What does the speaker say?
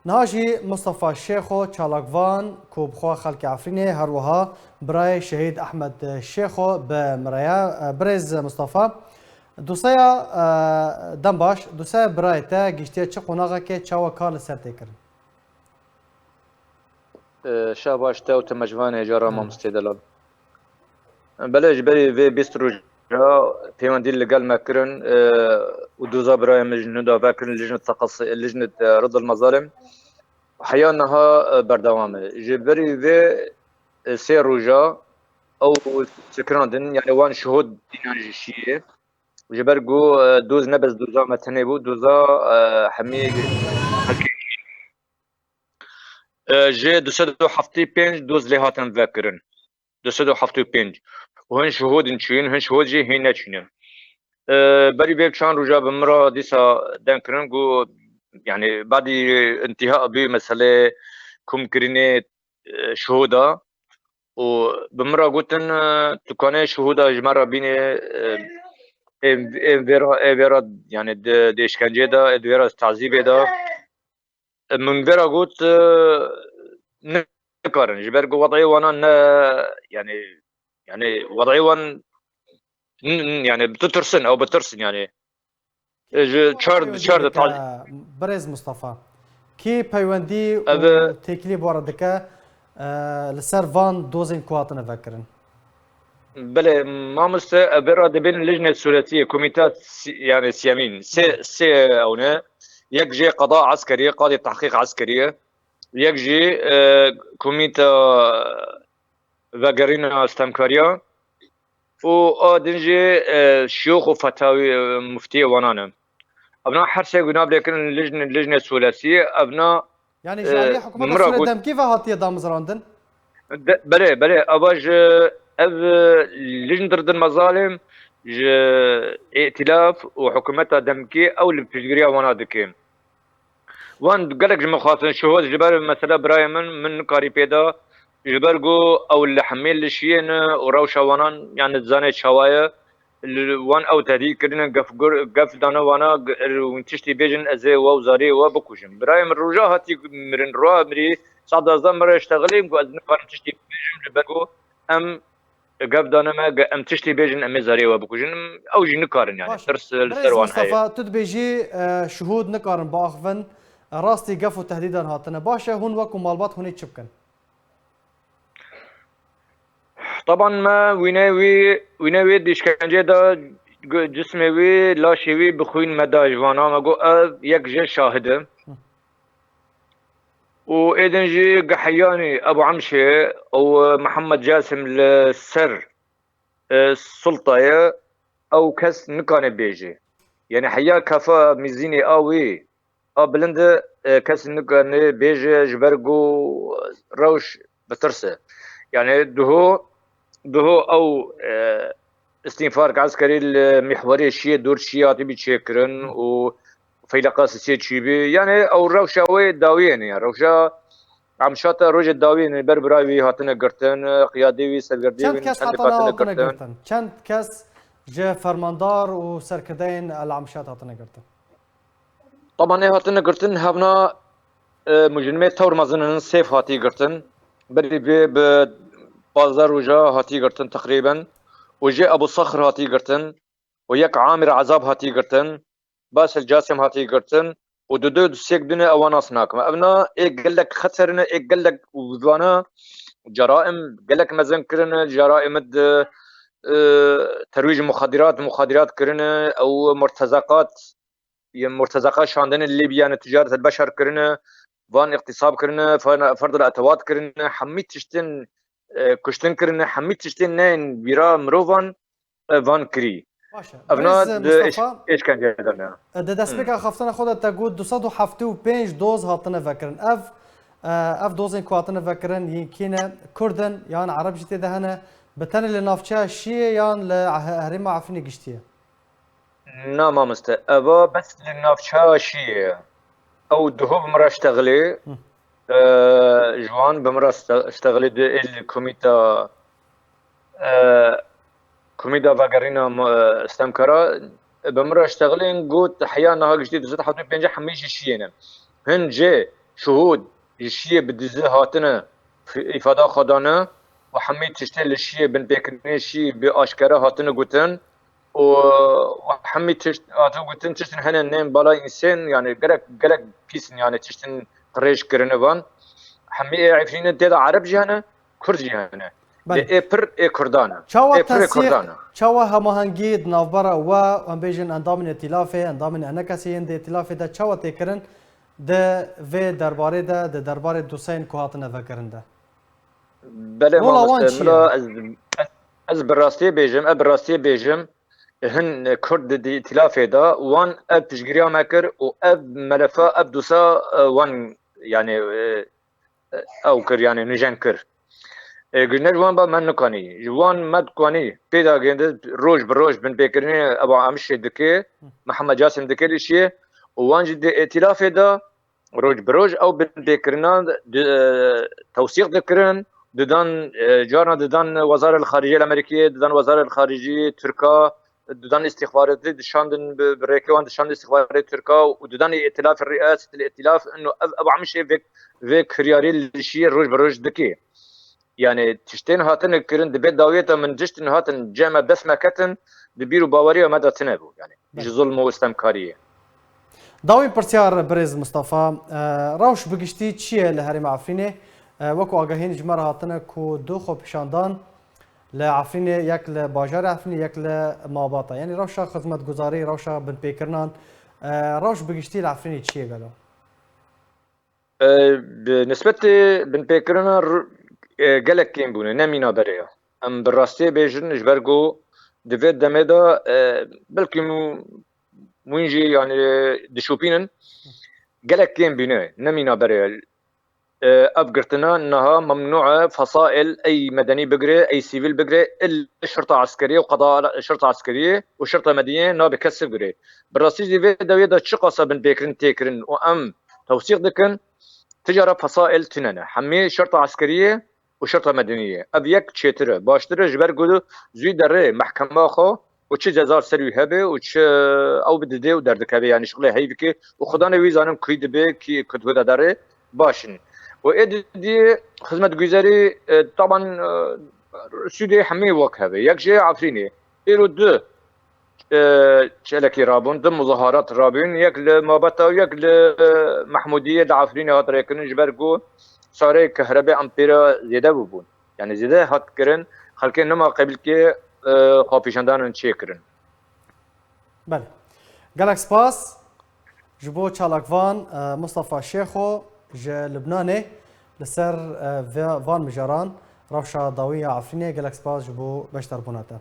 نهاجي مصطفى الشيخو چالاکوان کو بخوا خلق عفرینه هروها برای شهید احمد الشيخو بمرايا برز مصطفى دوسايا دنباش دوسايا برای تا گشتیا چه قوناغا که چاوا کار سر تکرن شاباش تا وتمجوان جرى ما مستدلال بلاش بري في بيسترو بيواندي اللي قال ماكرن ودوزا براي مجنون دا فاكرن لجنة لجنة رد المظالم حيانها بردوامه جبري في سير رجا او سكراندن يعني وان شهود دينار شيء جبرقو دوز نبز دوزا متنبو دوزا حمي جي دوسدو حفتي بينج دوز لي هاتن فاكرن دوسدو حفتي بينج وهن شهود نشين هن شهود جي هنا تشين بري بيب كان رجا بمرا ديسا دانكرن جو يعني بعد انتهاء بمسألة كم كريني شهودا وبمرا قلتن تكوني شهودا جمرة بيني فيرا يعني دي اشكنجي دا فيرا تعذيب دا من فيرا قلت نكارن جبر وضعي وانا يعني وضعي وان يعني بتترسن او بترسن يعني شارد برز مصطفى كي بيوندي و تكليب وردك لسر فان دوزين كواتنا فكرن بله ما مست ابرا دبن اللجنه الثلاثيه كوميتات يعني سيامين سي او نه يجي قضاء عسكري قاضي تحقيق عسكريه يجي كوميتا فاجرينا استمكاريا ودنجي شيوخ وفتاوي مفتي ونانا ابناء حرسه قناب لكن اللجنه الثلاثيه ابناء يعني جاليه حكومه السوريه دم كيف هاتيه دام زراندن بله اباج اف لجنه ضد المظالم ائتلاف وحكومتها دمكي او اللي بتجريها ونادكين وان قالك مخاطن شهود جبال مثلا براي من قاري بيدا جبالقو او اللي حميل لشيين وروشا ونان يعني تزاني شوايه وان او تهديد كرنا قف دانا وانا وانتشتي بيجن ازي وزاري وبكوشن براي من رجا هاتي من روا مري صعد زمر اشتغلي وازن قارن تشتي بيجن جبالقو ام قف دانا ما ام تشتي بيجن ام زاري وبكوشن او جي نكارن يعني ترس السروان هاي مصطفى تدبيجي شهود نكارن باخفن راستي قفوا تهديدا هاتنا باشا هون وكو مالبات هوني تشبكن طبعا ما ويناوي ديش كان جدا جسمي وي لا شيوي بخوين مداج وانا ما جو يك جي شاهده واذن جي قحياني ابو عمشه او محمد جاسم السر السلطه او كس نكان بيجي يعني حيا كفا ميزيني اوي بلند كس نكان بيجي جبرقو روش بترسه يعني دهو او استنفار عسكري المحوري الشيء دور الشياطي بتشكرن وفيلقاس السيد شيبي يعني او روشا وي داويين يعني روشا عمشاتا روج الداويين بربراوي هاتنا قرتن قيادي سرقردي چند كاس هاتنا قرتن چند كاس جا فرماندار وسركدين العمشات هاتنا قرتن طبعا هاتنا قرتن هبنا مجرمي تور مازنن سيف هاتي قرتن بري بازار وجا هاتي قرتن تقريبا وجاء ابو صخر هاتي قرتن وياك عامر عذاب هاتي قرتن باس الجاسم هاتي قرتن ودودو سيك دنا اوانا صناك ما ابنا ايه قال لك خسرنا ايه قال لك وذوانا جرائم قال لك مزن كرنا جرائم ترويج مخدرات كرنا او مرتزقات شاندن الليبيا تجاره البشر كرنا فان اغتصاب كرنا فرض الاتوات كرنا حميت تشتن كشتن كرنا حميت تشتن نين بيرا مروفان فان كري ابنا ايش كان جدنا دسبك خفتنا خودت تقول 275 دوز هاتنا فكرن اف دوزين كواتنا فكرن يمكن كردن يعني عرب جتي دهنا بتن اللي نافشا شيء يعني لهريما عفني قشتيه نا ما ابا بس لنافشا شيء او دهوب مرة اشتغلي جوان بمرة اشتغلي الكوميتا كوميدا فاغرينا استمكرا بمرة اشتغلين قلت حيانا ها جديد زاد حطني بينجح حميش الشينا هن جي شهود الشيء بدزه هاتنا في إفادة خدانا وحمي تشتغل الشيء بن بيكرني الشيء بأشكره هاتنا قتن وحمي هاتنا قتن تشتن هنا نيم بالا إنسان يعني قلق بيسن يعني تشتن قريش كرنبان حمي عفرين تدا عرب جهنا كرد جهنا بله لإبر إيه كردانا چاوا إبر إيه تنسيق كردانا چاوا هماهنگی نافبرا و هم بیجن اندام ائتلاف اندام انکاسیین د ائتلاف ده چاوا تکرن ده و درباره ده د درباره دوسین کوهاتنه فکرن ده بله رولا ما وان چیه؟ ملا از براستي بيجم براستي بيجم هن كرد دي ائتلافي دا وان اب تشجريا مكر و اب ملفا اب دوسا وان يعني او كر يعني نجان كر قلنا جوان با من نكاني جوان مد كاني بيدا جند روج بروج بن بيكرني ابو عمش دكي محمد جاسم دكي الشيء وان جد ائتلافي دا روج بروج او بن بيكرنا توثيق ذكرن ددان جارنا ددان وزارة الخارجية الأمريكية ددان وزارة الخارجية تركا ددان استخبارات دشاندن بريكوان دشاند استخبارات تركا وددان ائتلاف الرئاسة الائتلاف انه ابو عمشي فيك خياري الشيء روج بروج دكي يعني تشتين هاتن كرن دبيت داويتا من جشتن هاتن جامع بس ما كتن دبيرو باوريا مدى تنابو يعني جي ظلم واستمكارية داوی پرسیار برز مصطفى روش بگشتی چیه لهرم عفرینه وکو آگاهین جمر هاتنه کو دو خو پیشاندان لعفرینه یک لباجار عفرینه یک لماباطا یعنی روشا خدمت گزاری روشا بن پیکرنان روش بگشتی لعفرینه چیه گلو بالنسبة بن بيكرنا قالك كيم بونه نمينا بريا ام بالراستي بيجن جبرقو دفيد دميدا بلكي وينجي يعني دشوبينن قالك كيم بونه نمينا بريا ابقرتنا انها ممنوعه فصائل اي مدني بقري اي سيفيل بقري الا شرطه عسكريه وقضاء شرطه عسكريه وشرطه مدنيه نا بكسب قري بالراسي دي دويدا تشقص بن بيكرن تيكرن وام توثيق دكن تجاره فصائل تننا حمي شرطه عسكريه وشرطه مدنيه ابيك تشيتر باشتر جبر قولو زوي در محكمه خو وتش جزار سري هبه وتش او بددي ودردكبي يعني شغله هيفكي وخدانا ويزانم كيد بي كي كنت ودا داري باشن وإدي خدمة جزاري طبعا سودي حمي وكهبه يكجي عفريني إيرو دو شلكي رابون ضمن مظاهرات رابين يك لمابتا ويك لمحمودية دعفريني هات ريكن جبرقو صاري كهرباء أمبيرا زيادة ببون يعني زيادة هات كرن خلكين نما قبل كي خافيشاندان تشيكرن بله گلک سپاس جبو چالاکوان مصطفى شيخو ج لبناني لسر فان مجران روشا ضوية عفرينية گلک سپاس جبو بشتر بوناتا